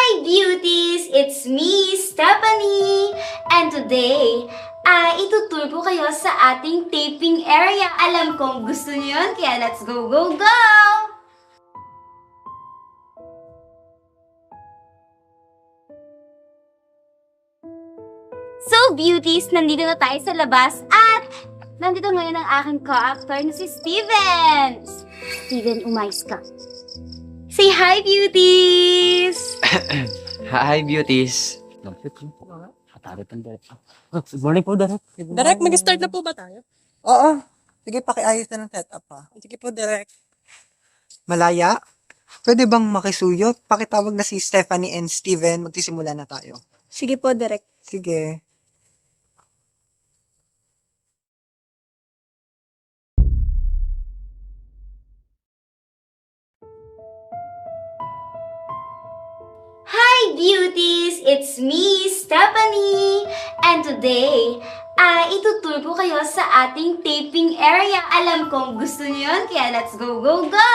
Hi beauties! It's me, Stephanie! And today, itutur ko kayo sa ating taping area. Alam kong gusto niyo yun, kaya let's go, go, go! So beauties, nandito na tayo sa labas at nandito ngayon ang aking co-actor na si Steven! Steven, umayos ka. Say hi, beauties! Hi, beauties. Good morning po, Direk. Direk, mag-start na po ba tayo? Oo. Sige, pakiayos na ng setup ha. Sige po, Direk. Malaya, pwede bang makisuyo? Pakitawag na si Stephanie and Steven. Magsisimula na tayo. Sige po, Direk. Sige. Hi beauties! It's me, Stephanie! And today, itutur ko kayo sa ating taping area. Alam kong gusto niyo yun, kaya let's go, go, go!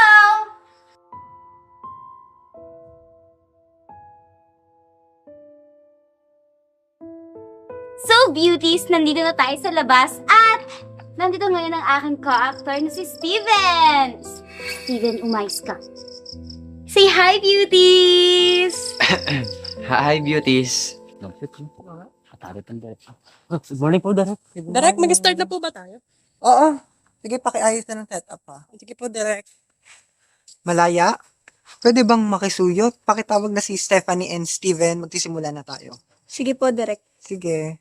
So beauties, nandito na tayo sa labas at nandito ngayon ang aking co-actor na si Steven! Steven, umayos ka. Say hi, beauties! Hi, beauties. Good morning po, Direk. Direk, mag-start na po ba tayo? Oo. Sige, pakiayos na ng setup ha. Sige po, Direk. Malaya, pwede bang makisuyo? Pakitawag na si Stephanie and Steven. Magsisimula na tayo. Sige po, Direk. Sige.